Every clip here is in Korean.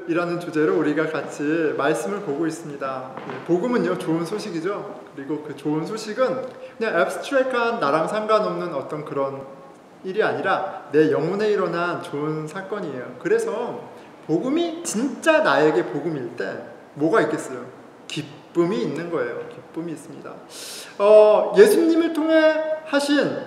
종말이라는 주제로 우리가 같이 말씀을 보고 있습니다. 복음은요, 좋은 소식이죠. 그리고 그 좋은 소식은 그냥 앱스트랙한 나랑 상관없는 어떤 그런 일이 아니라 내 영혼에 일어난 좋은 사건이에요. 그래서 복음이 진짜 나에게 복음일 때 뭐가 있겠어요? 기쁨이 있는 거예요. 기쁨이 있습니다. 예수님을 통해 하신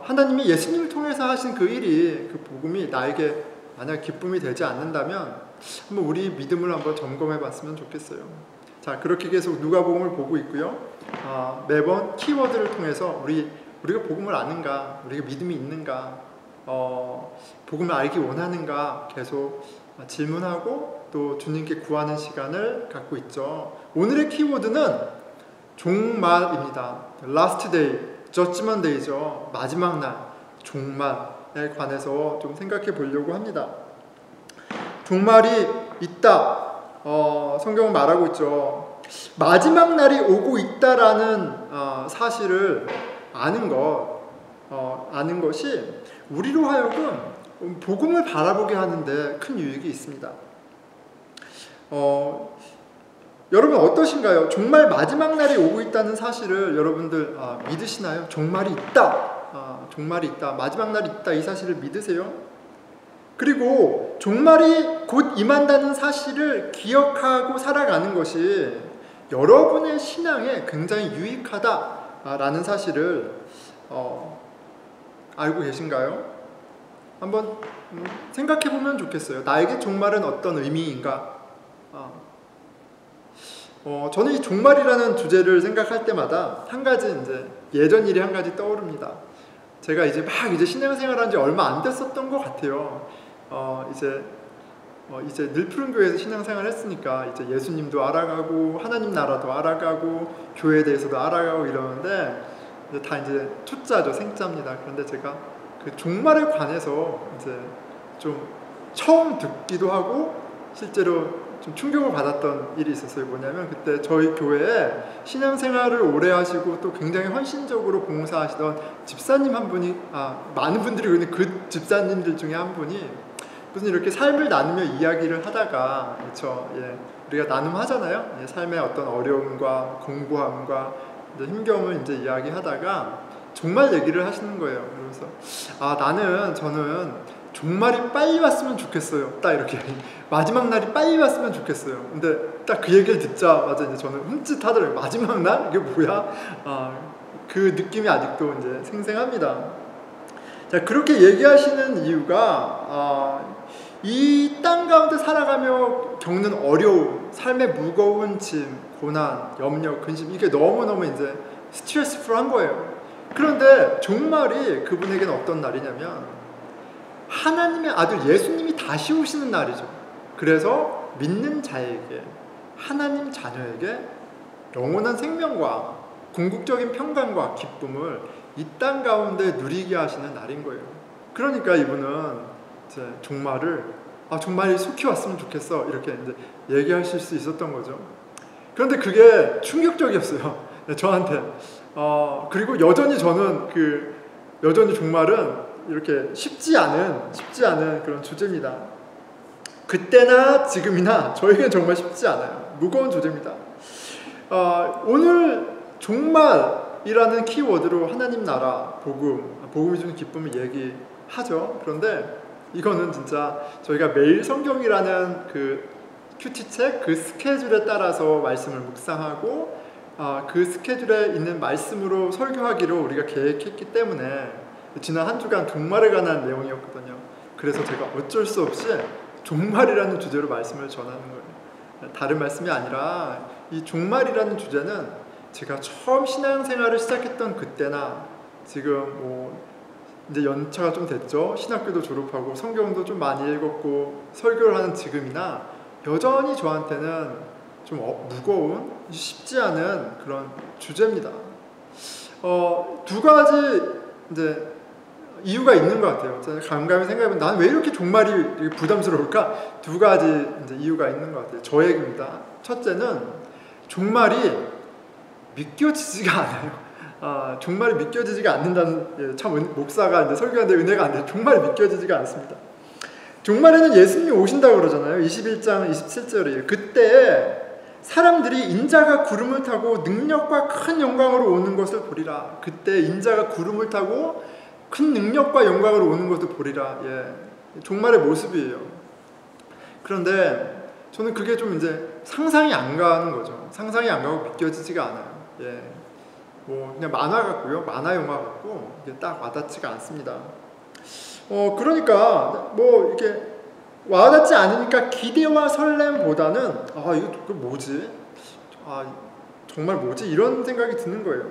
하나님이 예수님을 통해서 하신 그 일이, 그 복음이 나에게 만약 기쁨이 되지 않는다면 한번 우리 믿음을 한번 점검해 봤으면 좋겠어요. 자, 그렇게 계속 누가복음을 보고 있고요. 매번 키워드를 통해서 우리가 복음을 아는가, 우리가 믿음이 있는가, 복음을 알기 원하는가 계속 질문하고 또 주님께 구하는 시간을 갖고 있죠. 오늘의 키워드는 종말입니다. Last day, Judgment Day죠. 마지막 날, 종말에 관해서 좀 생각해 보려고 합니다. 종말이 있다. 성경은 말하고 있죠. 마지막 날이 오고 있다라는 사실을 아는 것이 우리로 하여금 복음을 바라보게 하는데 큰 유익이 있습니다. 여러분 어떠신가요? 정말 마지막 날이 오고 있다는 사실을 여러분들 믿으시나요? 종말이 있다. 종말이 있다. 마지막 날이 있다. 이 사실을 믿으세요? 그리고 종말이 곧 임한다는 사실을 기억하고 살아가는 것이 여러분의 신앙에 굉장히 유익하다라는 사실을 알고 계신가요? 한번 생각해 보면 좋겠어요. 나에게 종말은 어떤 의미인가? 저는 이 종말이라는 주제를 생각할 때마다 한 가지 이제 예전 일이 한 가지 떠오릅니다. 제가 이제 신앙생활한 지 얼마 안 됐었던 것 같아요. 이제 늘 푸른 교회에서 신앙생활 했으니까 이제 예수님도 알아가고 하나님 나라도 알아가고 교회에 대해서도 알아가고 이러는데 다 이제 초짜죠, 생짜입니다. 그런데 제가 그 종말에 관해서 이제 좀 처음 듣기도 하고 실제로 좀 충격을 받았던 일이 있었어요. 뭐냐면 그때 저희 교회에 신앙생활을 오래 하시고 또 굉장히 헌신적으로 봉사하시던 집사님 한 분이 많은 분들이 근데 그 집사님들 중에 한 분이 무슨 이렇게 삶을 나누며 이야기를 하다가 그렇죠. 우리가 나눔하잖아요. 삶의 어떤 어려움과 공고함과 힘겨움을 이제 이야기하다가 종말 얘기를 하시는 거예요. 그러면서 저는 종말이 빨리 왔으면 좋겠어요. 딱 이렇게 마지막 날이 빨리 왔으면 좋겠어요. 근데 딱 그 얘기를 듣자마자 이제 저는 흠칫하더라고요. 마지막 날? 이게 뭐야? 그 느낌이 아직도 이제 생생합니다. 자, 그렇게 얘기하시는 이유가 이 땅 가운데 살아가며 겪는 어려움, 삶의 무거운 짐, 고난, 염려, 근심, 이게 너무너무 이제 스트레스풀한 거예요. 그런데 종말이 그분에게는 어떤 날이냐면 하나님의 아들 예수님이 다시 오시는 날이죠. 그래서 믿는 자에게, 하나님 자녀에게 영원한 생명과 궁극적인 평강과 기쁨을 이 땅 가운데 누리게 하시는 날인 거예요. 그러니까 이분은 이제 종말이 속히 왔으면 좋겠어 이렇게 이제 얘기하실 수 있었던 거죠. 그런데 그게 충격적이었어요. 저한테. 그리고 여전히 저는 여전히 종말은 이렇게 쉽지 않은 그런 주제입니다. 그때나 지금이나 저에게는 정말 쉽지 않아요. 무거운 주제입니다. 오늘 종말이라는 키워드로 하나님 나라, 복음이 주는 기쁨을 얘기하죠. 그런데 이거는 진짜 저희가 매일 성경이라는 그 큐티책, 그 스케줄에 따라서 말씀을 묵상하고 그 스케줄에 있는 말씀으로 설교하기로 우리가 계획했기 때문에 지난 한 주간 종말에 관한 내용이었거든요. 그래서 제가 어쩔 수 없이 종말이라는 주제로 말씀을 전하는 거예요. 다른 말씀이 아니라 이 종말이라는 주제는 제가 처음 신앙생활을 시작했던 그때나 지금 이제 연차가 좀 됐죠. 신학교도 졸업하고 성경도 좀 많이 읽었고 설교를 하는 지금이나 여전히 저한테는 좀 무거운, 쉽지 않은 그런 주제입니다. 두 가지 이제 이유가 있는 것 같아요. 저는 감감히 생각해보면 난 왜 이렇게 종말이 부담스러울까? 두 가지 이제 이유가 있는 것 같아요. 저에게입니다. 첫째는 종말이 믿겨지지가 않아요. 종말이 믿겨지지가 않는다는 참 목사가 이제 설교하는데 은혜가 안 돼요. 종말이 믿겨지지가 않습니다. 종말에는 예수님이 오신다고 그러잖아요. 21장 27절이에요. 그때 사람들이 인자가 구름을 타고 능력과 큰 영광으로 오는 것을 보리라. 그때 인자가 구름을 타고 큰 능력과 영광으로 오는 것을 보리라. 종말의 모습이에요. 그런데 저는 그게 좀 이제 상상이 안 가는 거죠. 상상이 안 가고 믿겨지지가 않아요. 뭐 그냥 만화 같고요. 만화 영화 같고 이게 딱 와닿지가 않습니다. 그러니까 뭐 이렇게 와닿지 않으니까 기대와 설렘보다는 이거 뭐지? 정말 뭐지? 이런 생각이 드는 거예요.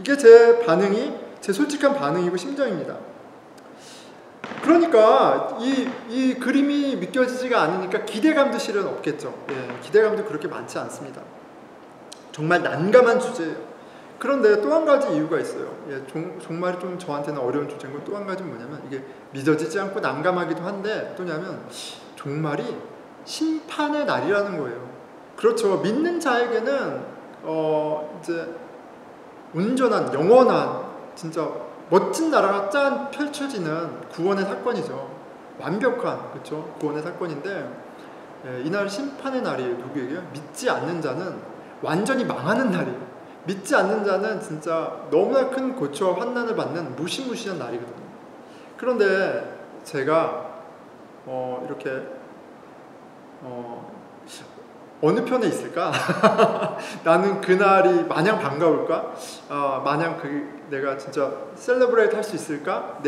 이게 제 솔직한 반응이고 심정입니다. 그러니까 이 그림이 믿겨지지가 않으니까 기대감도 실은 없겠죠. 기대감도 그렇게 많지 않습니다. 정말 난감한 주제예요. 그런데 또 한 가지 이유가 있어요. 종말이 좀 저한테는 어려운 주제인 건 또 한 가지는 뭐냐면 이게 믿어지지 않고 난감하기도 한데 또냐면 종말이 심판의 날이라는 거예요. 그렇죠. 믿는 자에게는 이제 온전한 영원한 진짜 멋진 나라가 짠 펼쳐지는 구원의 사건이죠. 완벽한 그렇죠. 구원의 사건인데 이날 심판의 날이에요. 누구에게요? 믿지 않는 자는 완전히 망하는 날이에요. 믿지 않는 자는 진짜 너무나 큰 고초와 환난을 받는 무시무시한 날이거든요. 그런데 제가 이렇게 어느 편에 있을까? 나는 그날이 마냥 반가울까? 마냥 내가 진짜 셀러브레이트 할 수 있을까?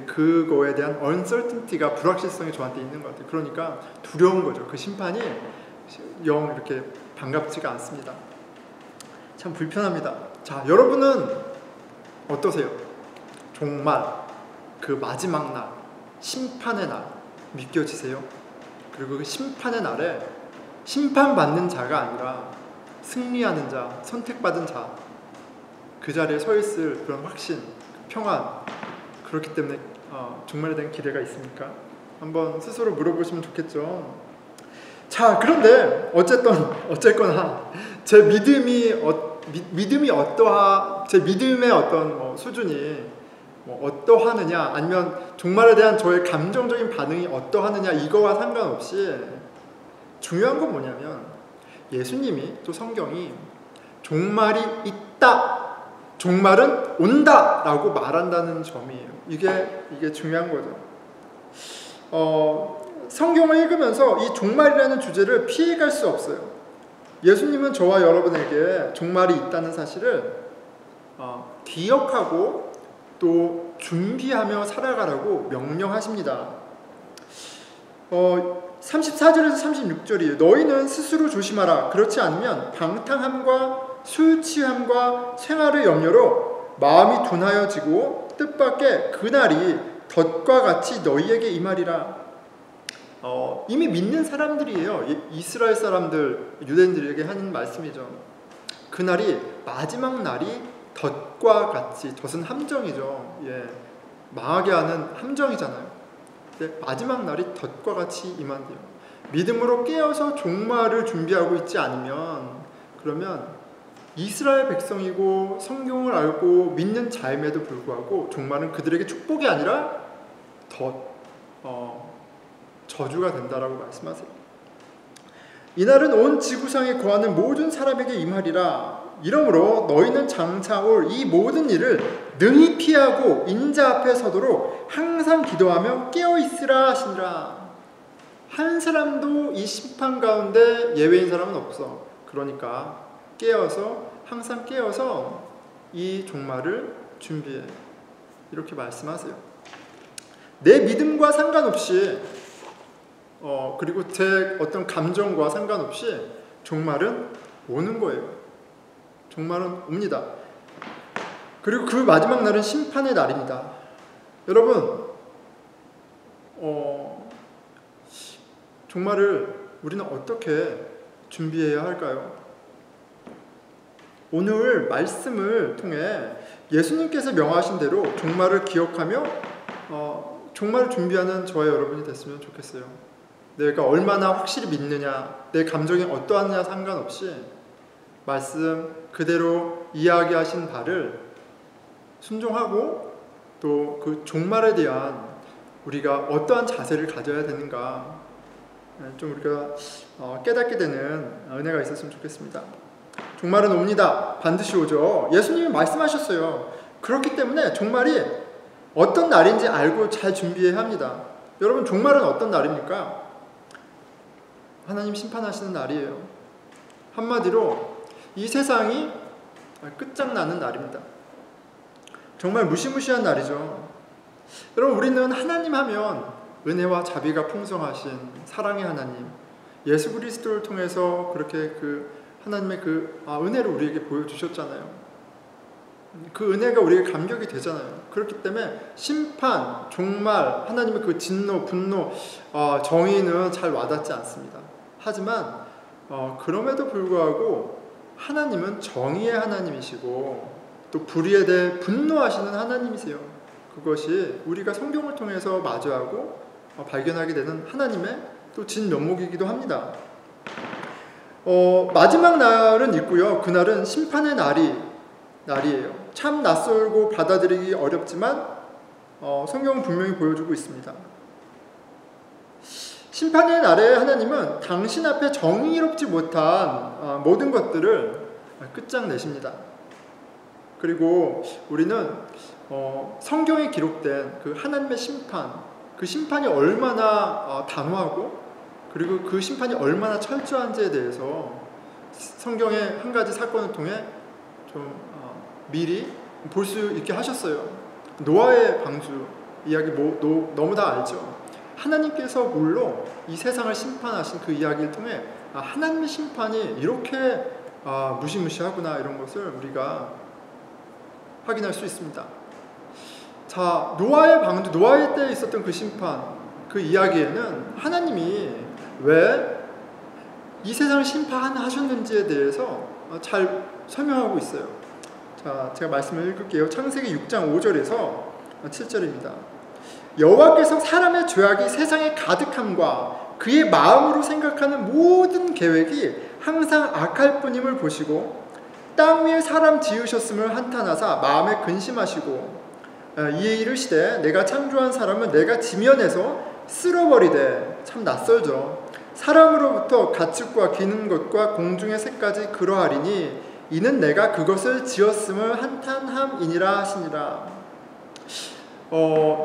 그거에 대한 uncertainty가 불확실성이 저한테 있는 것 같아요. 그러니까 두려운 거죠. 그 심판이 영 이렇게 반갑지가 않습니다. 참 불편합니다. 자, 여러분은 어떠세요? 정말 그 마지막 날, 심판의 날 믿겨지세요? 그리고 그 심판의 날에 심판받는 자가 아니라 승리하는 자, 선택받은 자, 그 자리에 서 있을 그런 확신, 평안, 그렇기 때문에 종말에 대한 기대가 있습니까? 한번 스스로 물어보시면 좋겠죠. 자, 그런데 어쨌거나 제 믿음의 어떤 수준이 어떠하느냐, 아니면 종말에 대한 저의 감정적인 반응이 어떠하느냐, 이거와 상관없이 중요한 건 뭐냐면 예수님이 또 성경이 종말이 있다, 종말은 온다 라고 말한다는 점이에요. 이게 중요한 거죠. 성경을 읽으면서 이 종말이라는 주제를 피해갈 수 없어요. 예수님은 저와 여러분에게 종말이 있다는 사실을 기억하고 또 준비하며 살아가라고 명령하십니다. 34절에서 36절이에요. 너희는 스스로 조심하라. 그렇지 않으면 방탕함과 술 취함과 생활의 염려로 마음이 둔하여지고 뜻밖의 그날이 덫과 같이 너희에게 임하리라. 이미 믿는 사람들이에요. 이스라엘 사람들, 유대인들에게 하는 말씀이죠. 그날이 마지막 날이 덫과 같이, 덫은 함정이죠. 망하게 하는 함정이잖아요. 근데 마지막 날이 덫과 같이 임한대요. 믿음으로 깨어서 종말을 준비하고 있지 않으면, 그러면 이스라엘 백성이고 성경을 알고 믿는 자임에도 불구하고 종말은 그들에게 축복이 아니라 저주가 된다라고 말씀하세요. 이날은 온 지구상에 거하는 모든 사람에게 임하리라. 이러므로 너희는 장차 올 이 모든 일을 능히 피하고 인자 앞에 서도록 항상 기도하며 깨어있으라 하시니라. 한 사람도 이 심판 가운데 예외인 사람은 없어. 그러니까 항상 깨어서 이 종말을 준비해. 이렇게 말씀하세요. 내 믿음과 상관없이 그리고 제 어떤 감정과 상관없이 종말은 오는 거예요. 종말은 옵니다. 그리고 그 마지막 날은 심판의 날입니다. 여러분, 종말을 우리는 어떻게 준비해야 할까요? 오늘 말씀을 통해 예수님께서 명하신 대로 종말을 기억하며 종말을 준비하는 저와 여러분이 됐으면 좋겠어요. 내가 얼마나 확실히 믿느냐, 내 감정이 어떠하느냐 상관없이 말씀 그대로 이야기하신 바를 순종하고 또 그 종말에 대한 우리가 어떠한 자세를 가져야 되는가 좀 우리가 깨닫게 되는 은혜가 있었으면 좋겠습니다. 종말은 옵니다. 반드시 오죠. 예수님이 말씀하셨어요. 그렇기 때문에 종말이 어떤 날인지 알고 잘 준비해야 합니다. 여러분, 종말은 어떤 날입니까? 하나님 심판하시는 날이에요. 한마디로 이 세상이 끝장나는 날입니다. 정말 무시무시한 날이죠. 여러분, 우리는 하나님 하면 은혜와 자비가 풍성하신 사랑의 하나님, 예수 그리스도를 통해서 그렇게 하나님의 은혜를 우리에게 보여주셨잖아요. 그 은혜가 우리에게 감격이 되잖아요. 그렇기 때문에 심판, 종말, 하나님의 그 진노, 분노, 정의는 잘 와닿지 않습니다. 하지만 그럼에도 불구하고 하나님은 정의의 하나님이시고 또 불의에 대해 분노하시는 하나님이세요. 그것이 우리가 성경을 통해서 마주하고 발견하게 되는 하나님의 또 진면목이기도 합니다. 마지막 날은 있고요. 그날은 심판의 날이에요. 참 낯설고 받아들이기 어렵지만 성경은 분명히 보여주고 있습니다. 심판의 날에 하나님은 당신 앞에 정의롭지 못한 모든 것들을 끝장내십니다. 그리고 우리는 성경에 기록된 그 하나님의 심판, 그 심판이 얼마나 단호하고 그리고 그 심판이 얼마나 철저한지에 대해서 성경의 한 가지 사건을 통해 좀 미리 볼 수 있게 하셨어요. 노아의 방주 이야기 너무 다 알죠. 하나님께서 물로 이 세상을 심판하신 그 이야기를 통해 하나님의 심판이 이렇게 무시무시하구나, 이런 것을 우리가 확인할 수 있습니다. 자, 노아의 방주, 노아의 때에 있었던 그 심판, 그 이야기에는 하나님이 왜 이 세상을 심판하셨는지에 대해서 잘 설명하고 있어요. 자, 제가 말씀을 읽을게요. 창세기 6장 5절에서 7절입니다. 여호와께서 사람의 죄악이 세상에 가득함과 그의 마음으로 생각하는 모든 계획이 항상 악할 뿐임을 보시고 땅 위에 사람 지으셨음을 한탄하사 마음에 근심하시고 이에 이르시되 내가 창조한 사람은 내가 지면에서 쓸어버리되, 참 낯설죠. 사람으로부터 가축과 기는 것과 공중의 새까지 그러하리니 이는 내가 그것을 지었음을 한탄함이니라 하시니라.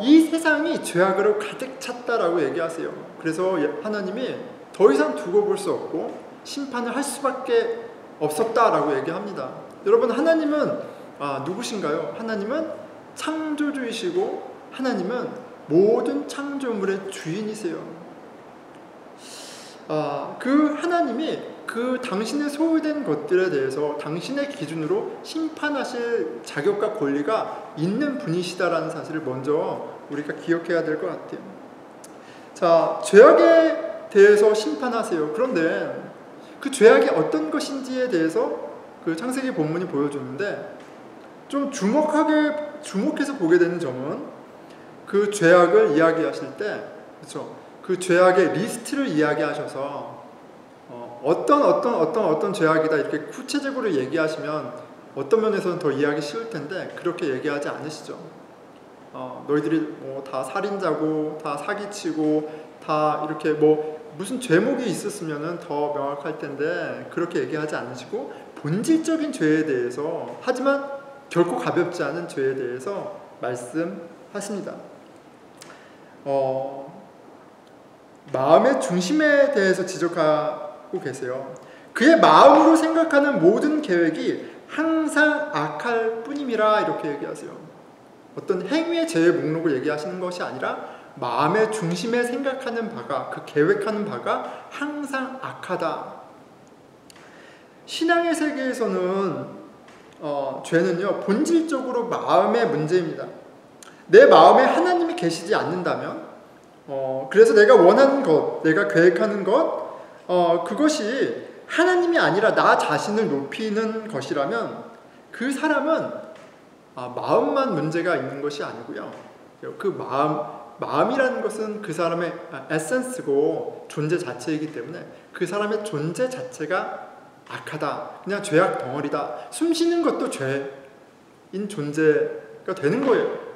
이 세상이 죄악으로 가득 찼다라고 얘기하세요. 그래서 하나님이 더 이상 두고 볼 수 없고 심판을 할 수밖에 없었다라고 얘기합니다. 여러분, 하나님은 누구신가요? 하나님은 창조주이시고 하나님은 모든 창조물의 주인이세요. 그 하나님이 그 당신의 소유된 것들에 대해서 당신의 기준으로 심판하실 자격과 권리가 있는 분이시다라는 사실을 먼저 우리가 기억해야 될 것 같아요. 자, 죄악에 대해서 심판하세요. 그런데 그 죄악이 어떤 것인지에 대해서 그 창세기 본문이 보여주는데, 좀 주목해서 보게 되는 점은 그 죄악을 이야기하실 때, 그렇죠? 그 죄악의 리스트를 이야기하셔서 어떤 죄악이다 이렇게 구체적으로 얘기하시면 어떤 면에서는 더 이해하기 쉬울 텐데 그렇게 얘기하지 않으시죠. 너희들이 다 살인자고 다 사기치고 다 이렇게 무슨 죄목이 있었으면 더 명확할 텐데 그렇게 얘기하지 않으시고 본질적인 죄에 대해서, 하지만 결코 가볍지 않은 죄에 대해서 말씀하십니다. 마음의 중심에 대해서 지적하고 계세요. 그의 마음으로 생각하는 모든 계획이 항상 악할 뿐임이라, 이렇게 얘기하세요. 어떤 행위의 죄의 목록을 얘기하시는 것이 아니라 마음의 중심에 생각하는 바가, 그 계획하는 바가 항상 악하다. 신앙의 세계에서는 죄는요, 본질적으로 마음의 문제입니다. 내 마음에 하나님이 계시지 않는다면, 그래서 내가 원하는 것, 내가 계획하는 것, 그것이 하나님이 아니라 나 자신을 높이는 것이라면 그 사람은 마음만 문제가 있는 것이 아니고요. 그 마음이라는 것은 그 사람의 에센스고 존재 자체이기 때문에 그 사람의 존재 자체가 악하다, 그냥 죄악 덩어리다, 숨 쉬는 것도 죄인 존재가 되는 거예요.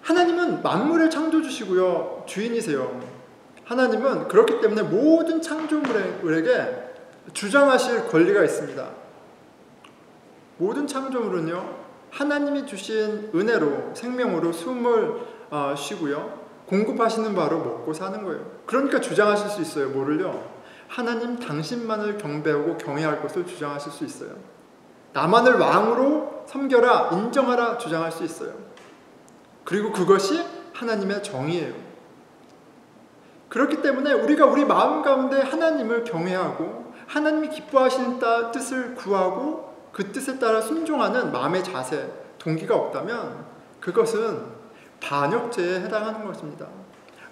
하나님은 만물을 창조주시고요, 주인이세요. 하나님은 그렇기 때문에 모든 창조물에게 주장하실 권리가 있습니다. 모든 창조물은요, 하나님이 주신 은혜로, 생명으로 숨을 쉬고요, 공급하시는 바로 먹고 사는 거예요. 그러니까 주장하실 수 있어요. 뭐를요? 하나님 당신만을 경배하고 경외할 것을 주장하실 수 있어요. 나만을 왕으로 섬겨라, 인정하라 주장할 수 있어요. 그리고 그것이 하나님의 정의예요. 그렇기 때문에 우리가 우리 마음 가운데 하나님을 경외하고 하나님이 기뻐하시는 뜻을 구하고 그 뜻에 따라 순종하는 마음의 자세, 동기가 없다면 그것은 반역죄에 해당하는 것입니다.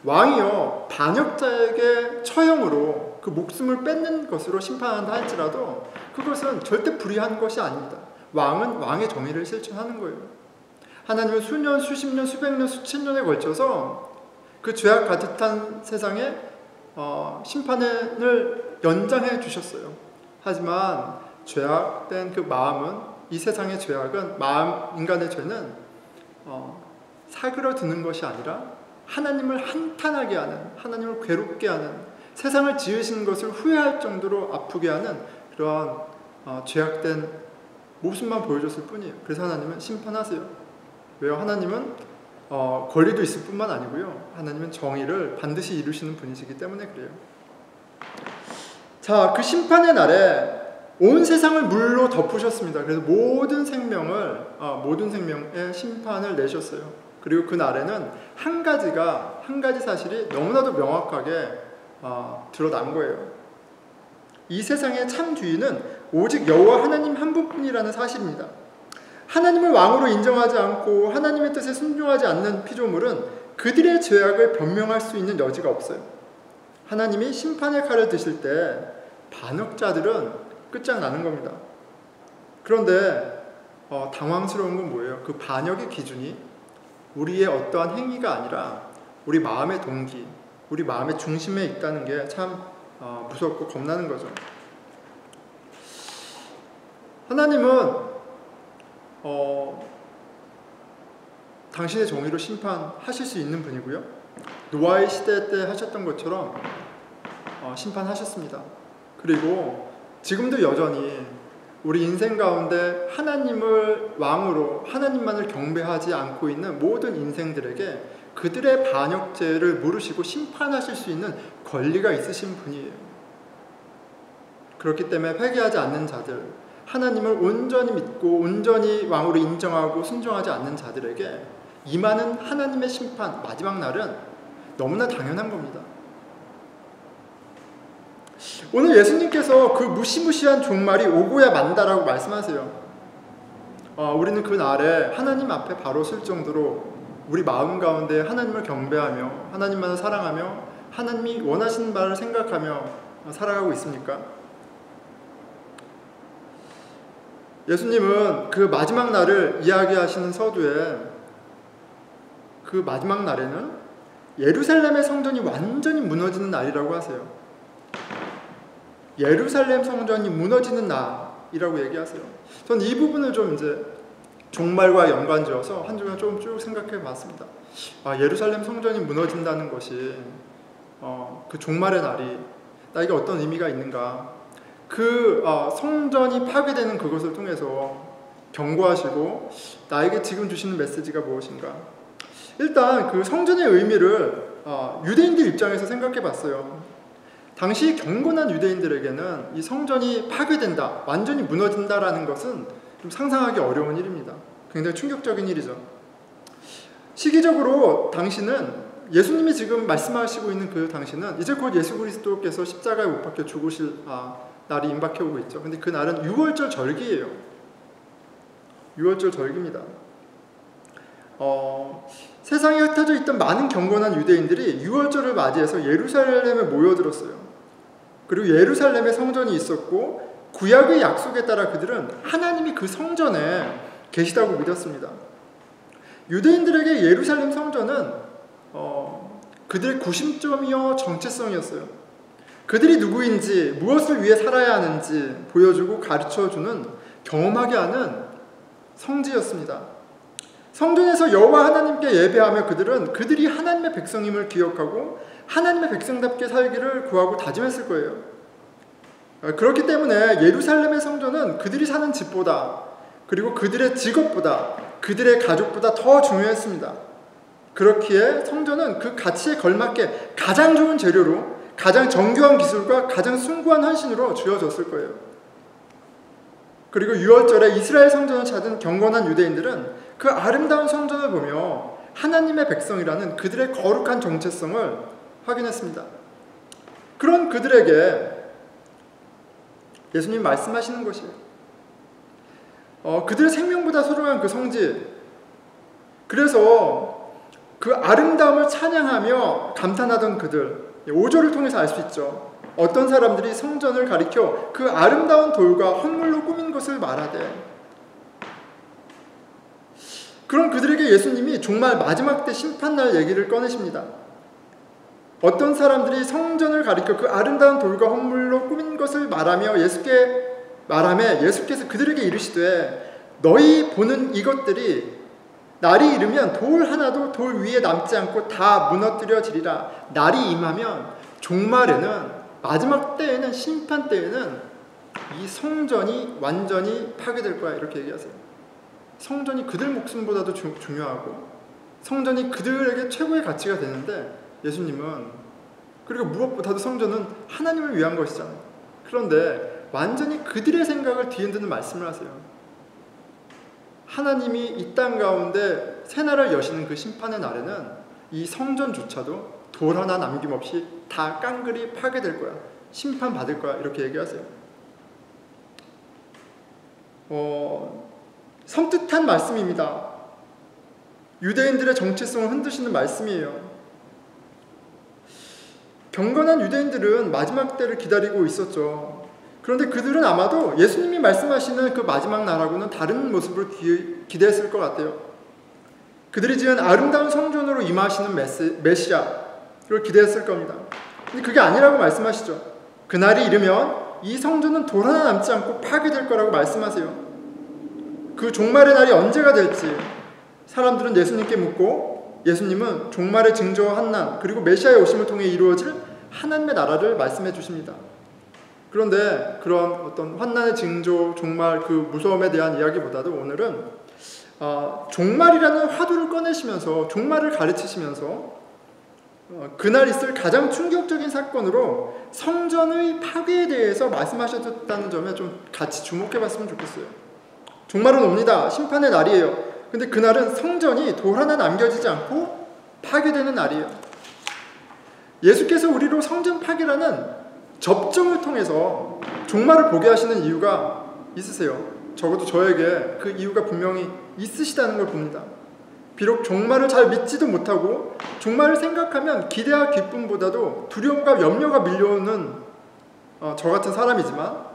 왕이요, 반역자에게 처형으로 그 목숨을 뺏는 것으로 심판한다 할지라도 그것은 절대 불의한 것이 아닙니다. 왕은 왕의 정의를 실천하는 거예요. 하나님은 수년, 수십 년, 수백 년, 수천 년에 걸쳐서 그 죄악 가득한 세상에 심판을 연장해 주셨어요. 하지만 죄악된 그 마음은, 이 세상의 죄악은, 인간의 죄는 사그러드는 것이 아니라 하나님을 한탄하게 하는, 하나님을 괴롭게 하는, 세상을 지으신 것을 후회할 정도로 아프게 하는 그런 죄악된 모습만 보여줬을 뿐이에요. 그래서 하나님은 심판하세요. 왜요? 하나님은 권리도 있을 뿐만 아니고요, 하나님은 정의를 반드시 이루시는 분이시기 때문에 그래요. 자, 그 심판의 날에 온 세상을 물로 덮으셨습니다. 그래서 모든 생명의 심판을 내셨어요. 그리고 그 날에는 한 가지 사실이 너무나도 명확하게 드러난 거예요. 이 세상의 참 주인은 오직 여호와 하나님 한 분뿐이라는 사실입니다. 하나님을 왕으로 인정하지 않고 하나님의 뜻에 순종하지 않는 피조물은 그들의 죄악을 변명할 수 있는 여지가 없어요. 하나님이 심판의 칼을 드실 때 반역자들은 끝장나는 겁니다. 그런데 당황스러운 건 뭐예요? 그 반역의 기준이 우리의 어떠한 행위가 아니라 우리 마음의 동기, 우리 마음의 중심에 있다는 게 참 무섭고 겁나는 거죠. 하나님은 당신의 정의로 심판하실 수 있는 분이고요, 노아의 시대 때 하셨던 것처럼 심판하셨습니다. 그리고 지금도 여전히 우리 인생 가운데 하나님을 왕으로, 하나님만을 경배하지 않고 있는 모든 인생들에게 그들의 반역죄를 물으시고 심판하실 수 있는 권리가 있으신 분이에요. 그렇기 때문에 회개하지 않는 자들, 하나님을 온전히 믿고 온전히 왕으로 인정하고 순종하지 않는 자들에게 임하는 하나님의 심판, 마지막 날은 너무나 당연한 겁니다. 오늘 예수님께서 그 무시무시한 종말이 오고야 만다라고 말씀하세요. 우리는 그 날에 하나님 앞에 바로 설 정도로 우리 마음 가운데 하나님을 경배하며 하나님만을 사랑하며 하나님이 원하시는 바를 생각하며 살아가고 있습니까? 예수님은 그 마지막 날을 이야기하시는 서두에 그 마지막 날에는 예루살렘의 성전이 완전히 무너지는 날이라고 하세요. 예루살렘 성전이 무너지는 날이라고 얘기하세요. 전 이 부분을 좀 이제 종말과 연관지어서 한 주간 조금 쭉 생각해 봤습니다. 예루살렘 성전이 무너진다는 것이 그 종말의 날이 나에게 어떤 의미가 있는가, 그 성전이 파괴되는 그것을 통해서 경고하시고 나에게 지금 주시는 메시지가 무엇인가. 일단 그 성전의 의미를 유대인들 입장에서 생각해 봤어요. 당시 경건한 유대인들에게는 이 성전이 파괴된다, 완전히 무너진다라는 것은 좀 상상하기 어려운 일입니다. 굉장히 충격적인 일이죠. 시기적으로 당시는, 예수님이 지금 말씀하시고 있는 그 당시는 이제 곧 예수 그리스도께서 십자가에 못 박혀 죽으실 날이 임박해 오고 있죠. 근데 그 날은 유월절 절기예요. 유월절 절기입니다. 세상에 흩어져 있던 많은 경건한 유대인들이 유월절을 맞이해서 예루살렘에 모여들었어요. 그리고 예루살렘에 성전이 있었고 구약의 약속에 따라 그들은 하나님이 그 성전에 계시다고 믿었습니다. 유대인들에게 예루살렘 성전은 그들의 구심점이요 정체성이었어요. 그들이 누구인지, 무엇을 위해 살아야 하는지 보여주고 가르쳐주는, 경험하게 하는 성지였습니다. 성전에서 여호와 하나님께 예배하며 그들이 하나님의 백성임을 기억하고 하나님의 백성답게 살기를 구하고 다짐했을 거예요. 그렇기 때문에 예루살렘의 성전은 그들이 사는 집보다, 그리고 그들의 직업보다, 그들의 가족보다 더 중요했습니다. 그렇기에 성전은 그 가치에 걸맞게 가장 좋은 재료로, 가장 정교한 기술과 가장 숭고한 헌신으로 지어졌을 거예요. 그리고 6월절에 이스라엘 성전을 찾은 경건한 유대인들은 그 아름다운 성전을 보며 하나님의 백성이라는 그들의 거룩한 정체성을 확인했습니다. 그런 그들에게 예수님 말씀하시는 것이에요. 그들의 생명보다 소중한 그 성지, 그래서 그 아름다움을 찬양하며 감탄하던 그들, 5절을 통해서 알 수 있죠. 어떤 사람들이 성전을 가리켜 그 아름다운 돌과 헌물로 꾸민 것을 말하되, 그런 그들에게 예수님이 정말 마지막 때 심판날 얘기를 꺼내십니다. 어떤 사람들이 성전을 가리켜 그 아름다운 돌과 헌물로 꾸민 것을 말하며 예수께서 그들에게 이르시되, 너희 보는 이것들이 날이 이르면 돌 하나도 돌 위에 남지 않고 다 무너뜨려지리라. 날이 임하면 종말에는, 마지막 때에는, 심판 때에는 이 성전이 완전히 파괴될 거야, 이렇게 얘기하세요. 성전이 그들 목숨보다도 중요하고 성전이 그들에게 최고의 가치가 되는데, 예수님은, 그리고 무엇보다도 성전은 하나님을 위한 것이잖아요. 그런데 완전히 그들의 생각을 뒤흔드는 말씀을 하세요. 하나님이 이 땅 가운데 새나라를 여시는 그 심판의 날에는 이 성전조차도 돌 하나 남김없이 다 깡그리 파괴될 거야, 심판받을 거야, 이렇게 얘기하세요. 섬뜩한 말씀입니다. 유대인들의 정체성을 흔드시는 말씀이에요. 경건한 유대인들은 마지막 때를 기다리고 있었죠. 그런데 그들은 아마도 예수님이 말씀하시는 그 마지막 날하고는 다른 모습을 기대했을 것 같아요. 그들이 지은 아름다운 성전으로 임하시는 메시아를 기대했을 겁니다. 근데 그게 아니라고 말씀하시죠. 그날이 이르면 이 성전은 돌 하나 남지 않고 파괴될 거라고 말씀하세요. 그 종말의 날이 언제가 될지 사람들은 예수님께 묻고, 예수님은 종말의 징조와 환난, 그리고 메시아의 오심을 통해 이루어질 하나님의 나라를 말씀해 주십니다. 그런데 그런 어떤 환난의 징조, 종말, 그 무서움에 대한 이야기보다도 오늘은 종말이라는 화두를 꺼내시면서, 종말을 가르치시면서 그날 있을 가장 충격적인 사건으로 성전의 파괴에 대해서 말씀하셨다는 점에 좀 같이 주목해 봤으면 좋겠어요. 종말은 옵니다. 심판의 날이에요. 근데 그날은 성전이 돌 하나 남겨지지 않고 파괴되는 날이에요. 예수께서 우리로 성전 파괴라는 접점을 통해서 종말을 보게 하시는 이유가 있으세요. 적어도 저에게 그 이유가 분명히 있으시다는 걸 봅니다. 비록 종말을 잘 믿지도 못하고 종말을 생각하면 기대와 기쁨보다도 두려움과 염려가 밀려오는 저 같은 사람이지만,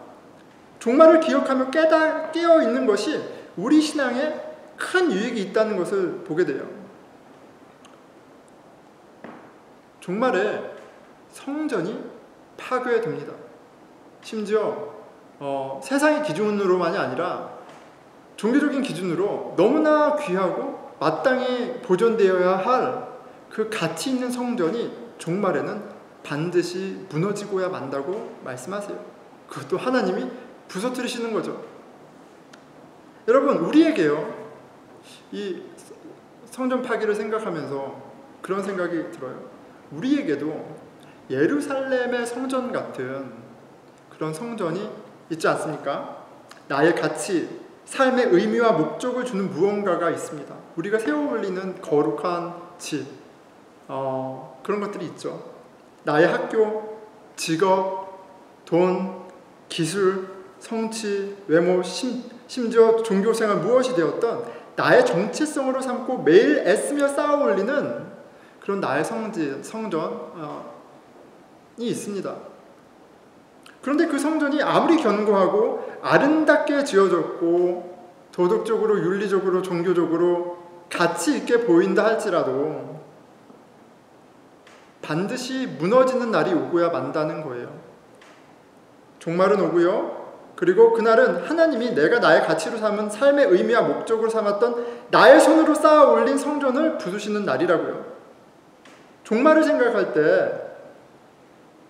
종말을 기억하며 깨어 있는 것이 우리 신앙에 큰 유익이 있다는 것을 보게 돼요. 종말에 성전이 파괴됩니다. 심지어 세상의 기준으로만이 아니라 종교적인 기준으로 너무나 귀하고 마땅히 보존되어야 할 그 가치 있는 성전이 종말에는 반드시 무너지고야 만다고 말씀하세요. 그것도 하나님이 부서뜨리시는 거죠. 여러분, 우리에게요, 이 성전 파괴를 생각하면서 그런 생각이 들어요. 우리에게도 예루살렘의 성전 같은 그런 성전이 있지 않습니까? 나의 가치, 삶의 의미와 목적을 주는 무언가가 있습니다. 우리가 세워 올리는 거룩한 집, 그런 것들이 있죠. 나의 학교, 직업, 돈, 기술, 성취, 외모, 심지어 종교생활 무엇이 되었던 나의 정체성으로 삼고 매일 애쓰며 쌓아 올리는 그런 나의 성전이 있습니다. 그런데 그 성전이 아무리 견고하고 아름답게 지어졌고 도덕적으로, 윤리적으로, 종교적으로 가치 있게 보인다 할지라도 반드시 무너지는 날이 오고야 만다는 거예요. 종말은 오고요, 그리고 그날은 하나님이 내가 나의 가치로 삼은 삶의 의미와 목적으로 삼았던 나의 손으로 쌓아 올린 성전을 부수시는 날이라고요. 종말을 생각할 때,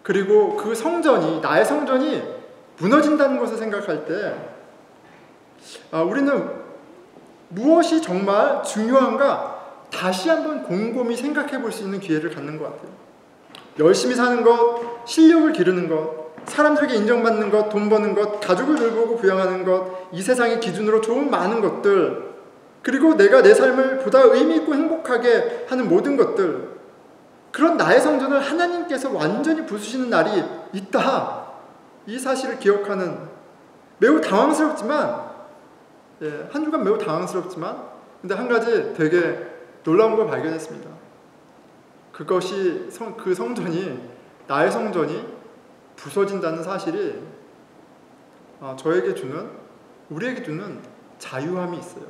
그리고 그 성전이, 나의 성전이 무너진다는 것을 생각할 때 우리는 무엇이 정말 중요한가 다시 한번 곰곰이 생각해 볼 수 있는 기회를 갖는 것 같아요. 열심히 사는 것, 실력을 기르는 것, 사람들에게 인정받는 것, 돈 버는 것, 가족을 돌보고 부양하는 것, 이 세상의 기준으로 좋은 많은 것들, 그리고 내가 내 삶을 보다 의미 있고 행복하게 하는 모든 것들, 그런 나의 성전을 하나님께서 완전히 부수시는 날이 있다. 이 사실을 기억하는, 매우 당황스럽지만, 한 주간 매우 당황스럽지만, 근데 한 가지 되게 놀라운 걸 발견했습니다. 그것이 그 성전이, 나의 성전이 부서진다는 사실이 저에게 주는, 우리에게 주는 자유함이 있어요.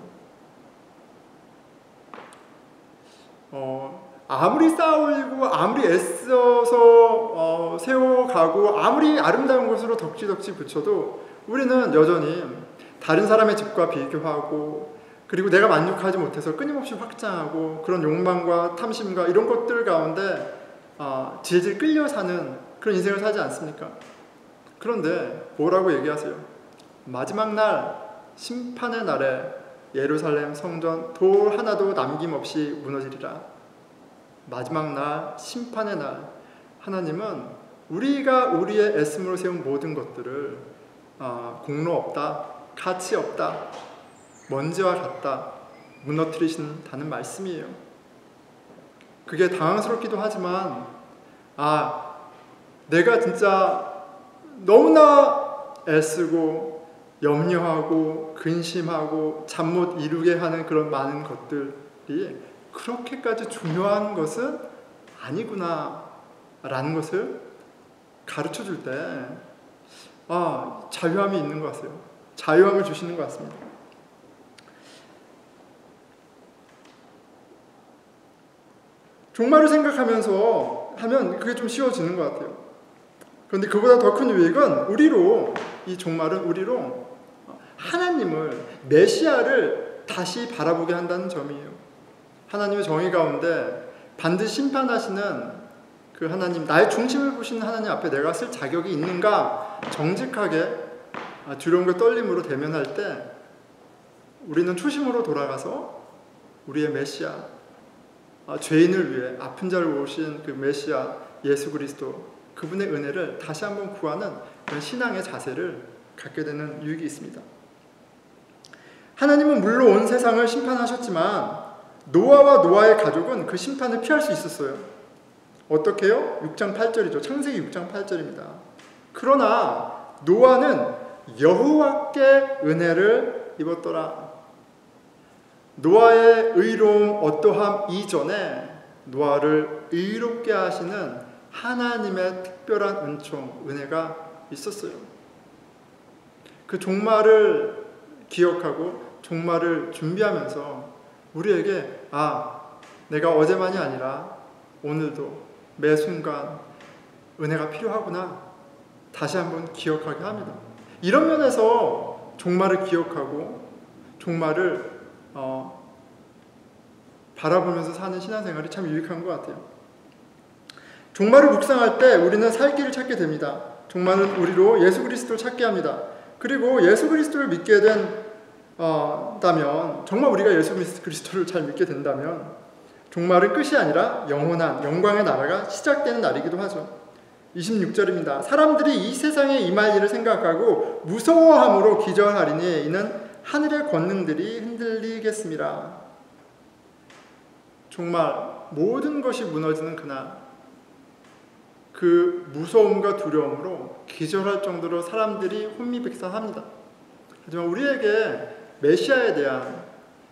아무리 쌓아올리고 아무리 애써서 세워가고 아무리 아름다운 곳으로 덕지덕지 붙여도 우리는 여전히 다른 사람의 집과 비교하고, 그리고 내가 만족하지 못해서 끊임없이 확장하고, 그런 욕망과 탐심과 이런 것들 가운데 질질 끌려 사는 그런 인생을 살지 않습니까? 그런데 뭐라고 얘기하세요? 마지막 날, 심판의 날에 예루살렘 성전 돌 하나도 남김없이 무너지리라. 마지막 날, 심판의 날, 하나님은 우리가 우리의 애씀으로 세운 모든 것들을 공로 없다, 가치 없다, 먼지와 같다, 무너뜨리신다는 말씀이에요. 그게 당황스럽기도 하지만 내가 진짜 너무나 애쓰고 염려하고 근심하고 잠 못 이루게 하는 그런 많은 것들이 그렇게까지 중요한 것은 아니구나 라는 것을 가르쳐 줄 때 자유함이 있는 것 같아요. 자유함을 주시는 것 같습니다. 종말을 생각하면서 하면 그게 좀 쉬워지는 것 같아요. 그런데 그보다 더 큰 유익은 이 종말은 우리로 하나님을, 메시아를 다시 바라보게 한다는 점이에요. 하나님의 정의 가운데 반드시 심판하시는 그 하나님, 나의 중심을 보시는 하나님 앞에 내가 쓸 자격이 있는가 정직하게 두려움과 떨림으로 대면할 때 우리는 초심으로 돌아가서 우리의 메시아, 죄인을 위해 아픈 자를 오신 그 메시아 예수 그리스도, 그분의 은혜를 다시 한번 구하는 그런 신앙의 자세를 갖게 되는 유익이 있습니다. 하나님은 물론 온 세상을 심판하셨지만 노아와 노아의 가족은 그 심판을 피할 수 있었어요. 어떻게 해요? 6장 8절이죠. 창세기 6장 8절입니다. 그러나 노아는 여호와께 은혜를 입었더라. 노아의 의로움 어떠함 이전에 노아를 의롭게 하시는 하나님의 특별한 은총, 은혜가 있었어요. 그 종말을 기억하고 종말을 준비하면서 우리에게 내가 어제만이 아니라 오늘도 매 순간 은혜가 필요하구나 다시 한번 기억하게 합니다. 이런 면에서 종말을 기억하고 종말을 바라보면서 사는 신앙생활이 참 유익한 것 같아요. 종말을 묵상할 때 우리는 살 길을 찾게 됩니다. 종말은 우리로 예수 그리스도를 찾게 합니다. 그리고 예수 그리스도를 믿게 된다면, 정말 우리가 예수 그리스도를 잘 믿게 된다면 종말은 끝이 아니라 영원한 영광의 나라가 시작되는 날이기도 하죠. 26절입니다. 사람들이 이 세상에 임할 일을 생각하고 무서워함으로 기절하리니 이는 하늘의 권능들이 흔들리겠습니다. 정말 모든 것이 무너지는 그날, 그 무서움과 두려움으로 기절할 정도로 사람들이 혼미백산합니다. 하지만 우리에게 메시아에 대한,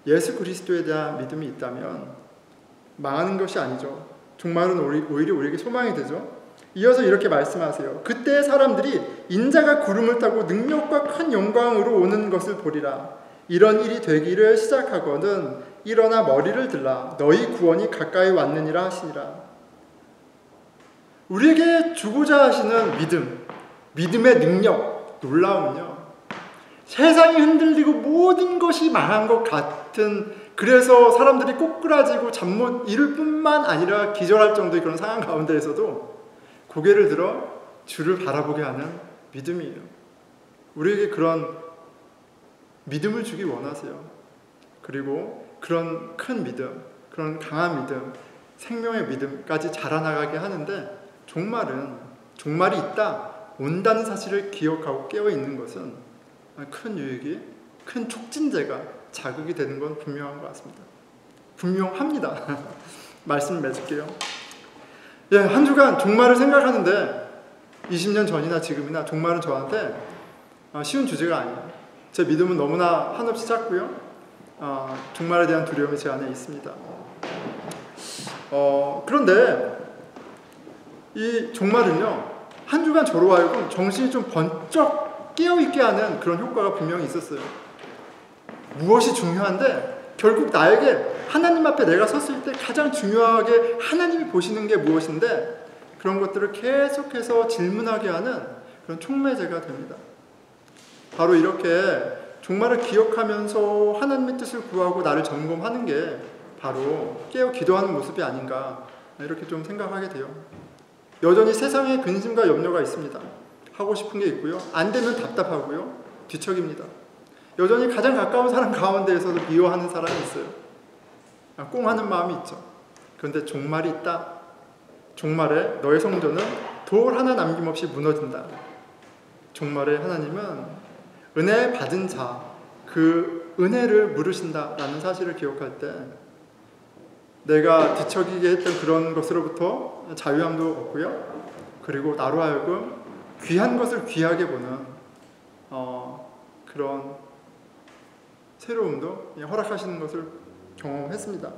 예수 그리스도에 대한 믿음이 있다면 망하는 것이 아니죠. 종말은 오히려 우리에게 소망이 되죠. 이어서 이렇게 말씀하세요. 그때 사람들이 인자가 구름을 타고 능력과 큰 영광으로 오는 것을 보리라. 이런 일이 되기를 시작하거든 일어나 머리를 들라. 너희 구원이 가까이 왔느니라 하시니라. 우리에게 주고자 하시는 믿음, 믿음의 능력, 놀라움은요, 세상이 흔들리고 모든 것이 망한 것 같은, 그래서 사람들이 꼬꾸라지고 잠 못 이룰 뿐만 아니라 기절할 정도의 그런 상황 가운데에서도 고개를 들어 주를 바라보게 하는 믿음이에요. 우리에게 그런 믿음을 주기 원하세요. 그리고 그런 큰 믿음, 그런 강한 믿음, 생명의 믿음까지 자라나가게 하는데, 종말이 있다, 온다는 사실을 기억하고 깨어있는 것은 큰 유익이, 큰 촉진제가, 자극이 되는 건 분명한 것 같습니다. 분명합니다. 말씀 맺을게요. 예, 한 주간 종말을 생각하는데 20년 전이나 지금이나 종말은 저한테 쉬운 주제가 아니에요. 제 믿음은 너무나 한없이 작고요. 종말에 대한 두려움이 제 안에 있습니다. 그런데 이 종말은요, 한 주간 저로 하여금 정신이 좀 번쩍 깨어있게 하는 그런 효과가 분명히 있었어요. 무엇이 중요한데, 결국 나에게 하나님 앞에 내가 섰을 때 가장 중요하게 하나님이 보시는 게 무엇인데, 그런 것들을 계속해서 질문하게 하는 그런 촉매제가 됩니다. 바로 이렇게 종말을 기억하면서 하나님의 뜻을 구하고 나를 점검하는 게 바로 깨어 기도하는 모습이 아닌가, 이렇게 좀 생각하게 돼요. 여전히 세상에 근심과 염려가 있습니다. 하고 싶은 게 있고요, 안 되면 답답하고요, 뒤척입니다. 여전히 가장 가까운 사람 가운데에서도 미워하는 사람이 있어요. 꽁하는 마음이 있죠. 그런데 종말이 있다. 종말에 너의 성전은 돌 하나 남김없이 무너진다. 종말에 하나님은 은혜 받은 자, 그 은혜를 물으신다라는 사실을 기억할 때 내가 뒤척이게 했던 그런 것으로부터 자유함도 얻고요, 그리고 나로 하여금 귀한 것을 귀하게 보는 그런 새로움도 허락하시는 것을 경험했습니다.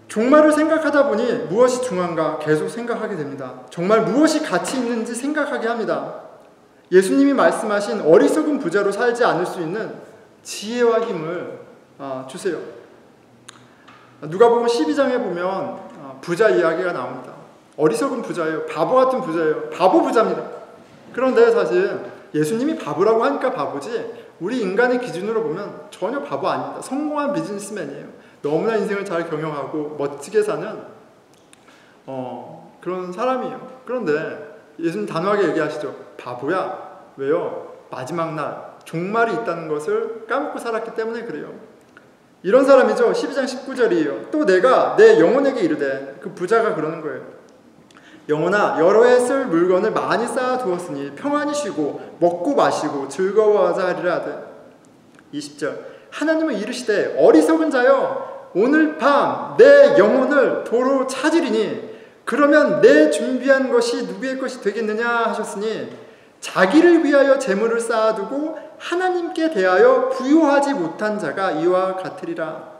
종말을 생각하다 보니 무엇이 중요한가 계속 생각하게 됩니다. 정말 무엇이 가치 있는지 생각하게 합니다. 예수님이 말씀하신 어리석은 부자로 살지 않을 수 있는 지혜와 힘을 주세요. 누가복음 12장에 보면 부자 이야기가 나옵니다. 어리석은 부자예요. 바보 같은 부자예요. 바보 부자입니다. 그런데 사실 예수님이 바보라고 하니까 바보지, 우리 인간의 기준으로 보면 전혀 바보 아닙니다. 성공한 비즈니스맨이에요. 너무나 인생을 잘 경영하고 멋지게 사는 그런 사람이에요. 그런데 예수님 단호하게 얘기하시죠. 바보야. 왜요? 마지막 날 종말이 있다는 것을 까먹고 살았기 때문에 그래요. 이런 사람이죠. 12장 19절이에요. 또 내가 내 영혼에게 이르되, 그 부자가 그러는 거예요. 영혼아, 여러 해 쓸 물건을 많이 쌓아두었으니 평안히 쉬고 먹고 마시고 즐거워하자 하리라 하되. 20절, 하나님은 이르시되 어리석은 자여, 오늘 밤 내 영혼을 도로 찾으리니 그러면 내 준비한 것이 누구의 것이 되겠느냐 하셨으니, 자기를 위하여 재물을 쌓아두고 하나님께 대하여 부요하지 못한 자가 이와 같으리라.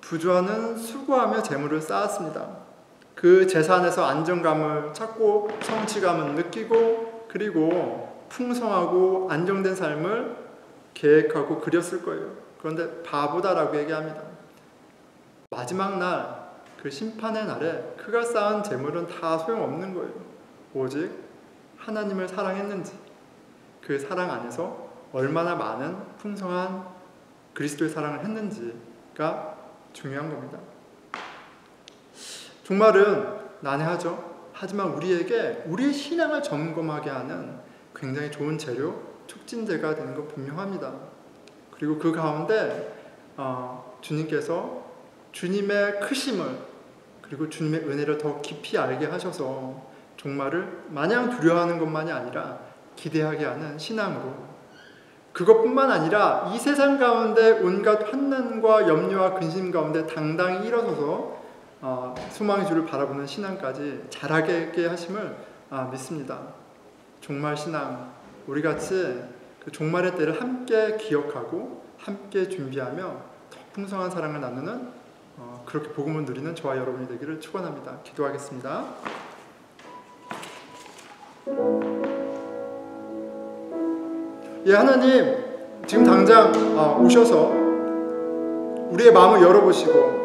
부자는 수고하며 재물을 쌓았습니다. 그 재산에서 안정감을 찾고 성취감을 느끼고, 그리고 풍성하고 안정된 삶을 계획하고 그렸을 거예요. 그런데 바보다라고 얘기합니다. 마지막 날, 그 심판의 날에 그가 쌓은 재물은 다 소용없는 거예요. 오직 하나님을 사랑했는지, 그 사랑 안에서 얼마나 많은 풍성한 그리스도의 사랑을 했는지가 중요한 겁니다. 종말은 난해하죠. 하지만 우리에게 우리의 신앙을 점검하게 하는 굉장히 좋은 재료, 촉진제가 되는 건 분명합니다. 그리고 그 가운데 주님께서 주님의 크심을, 그리고 주님의 은혜를 더 깊이 알게 하셔서 종말을 마냥 두려워하는 것만이 아니라 기대하게 하는 신앙으로, 그것뿐만 아니라 이 세상 가운데 온갖 환난과 염려와 근심 가운데 당당히 일어서서 소망의 주를 바라보는 신앙까지 자라게 하심을 믿습니다. 종말 신앙, 우리같이 그 종말의 때를 함께 기억하고 함께 준비하며 더 풍성한 사랑을 나누는 그렇게 복음을 누리는 저와 여러분이 되기를 축원합니다. 기도하겠습니다. 예, 하나님, 지금 당장 오셔서 우리의 마음을 열어보시고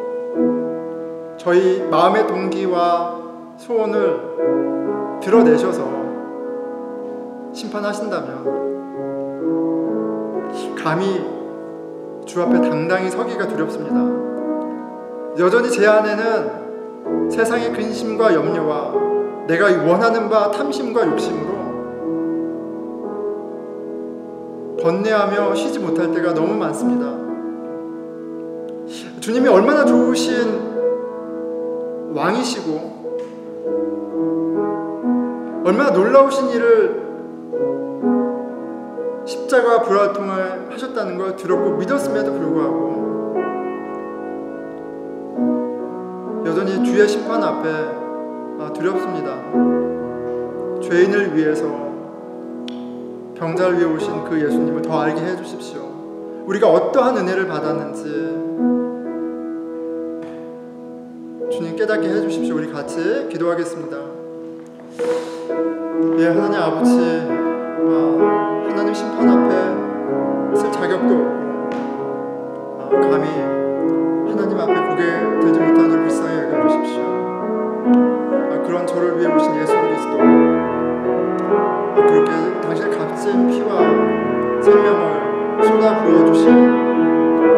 저희 마음의 동기와 소원을 드러내셔서 심판하신다면 감히 주 앞에 당당히 서기가 두렵습니다. 여전히 제 안에는 세상의 근심과 염려와 내가 원하는 바 탐심과 욕심으로 번뇌하며 쉬지 못할 때가 너무 많습니다. 주님이 얼마나 좋으신 왕이시고 얼마나 놀라우신 일을 십자가 부활통을 하셨다는 걸 들었고 믿었음에도 불구하고 여전히 주의 심판 앞에 두렵습니다. 죄인을 위해서 병자를 위해 오신 그 예수님을 더 알게 해주십시오. 우리가 어떠한 은혜를 받았는지 주님 깨닫게 해주십시오. 우리 같이 기도하겠습니다. 예, 하나님 아버지, 하나님 심판 앞에 있을 자격도 없고 감히 하나님 앞에 고개 들지 못하는 걸 불쌍히 여겨주십시오. 그런 저를 위해 오신 예수 그리스도, 그렇게 당신의 값진 피와 생명을 쏟아 부어주신,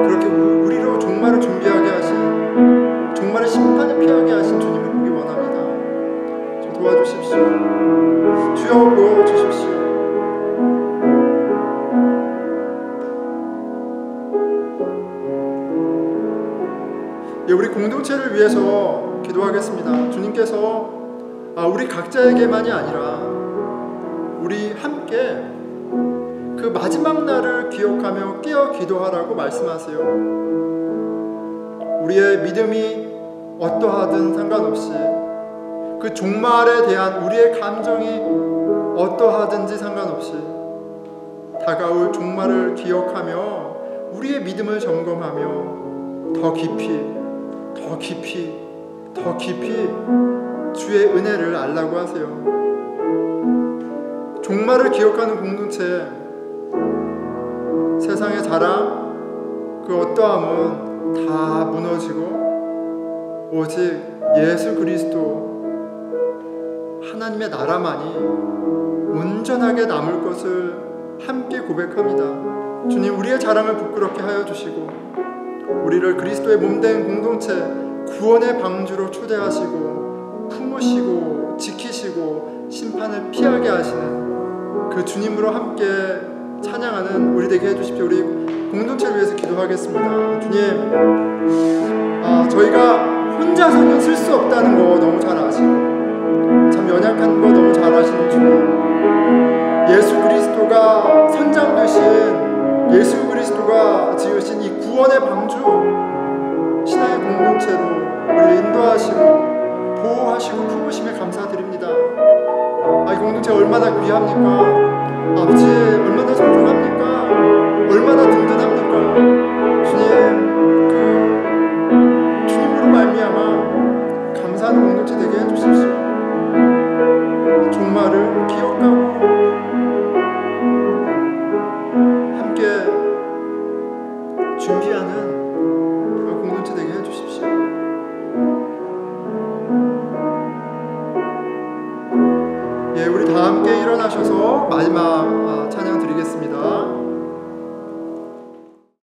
그렇게 우리로 종말을 준비하게 하신, 종말의 심판을 피하게 하신 주님을 보기 원합니다. 좀 도와주십시오. 주여 보여주십시오. 예, 우리 공동체를 위해서 기도하겠습니다. 주님께서 우리 각자에게만이 아니라 우리 함께 그 마지막 날을 기억하며 깨어 기도하라고 말씀하세요. 우리의 믿음이 어떠하든 상관없이, 그 종말에 대한 우리의 감정이 어떠하든지 상관없이 다가올 종말을 기억하며 우리의 믿음을 점검하며 더 깊이 주의 은혜를 알라고 하세요. 종말을 기억하는 공동체, 세상의 자랑 그 어떠함은 다 무너지고 오직 예수 그리스도 하나님의 나라만이 온전하게 남을 것을 함께 고백합니다. 주님, 우리의 자랑을 부끄럽게 하여 주시고 우리를 그리스도의 몸된 공동체, 구원의 방주로 초대하시고 품으시고 지키시고 심판을 피하게 하시는 그 주님으로 함께 찬양하는 우리 되게 해주십시오. 우리 공동체를 위해서 기도하겠습니다. 주님, 저희가 혼자서는 쓸 수 없다는 거 너무 잘 아시고 참 연약한 거 너무 잘 아시는 주님, 예수 그리스도가 선장 되신 예수 그리스도가 지으신 이 구원의 방주, 신앙의 공동체로 우리를 인도하시고 보호하시고 품으심에 감사드립니다. 이 공동체 얼마나 귀합니까? 아버지, 얼마나 소중합니까? 얼마나 든든합니까? 주님, 그 주님으로 말미암아 감사하는 공동체 되게 해주십시오. 종말을 기억하고 함께 준비하는 공동체 되게 해주십시오. 예, 우리 다 함께 일어나셔서 마지막 찬양 드리겠습니다.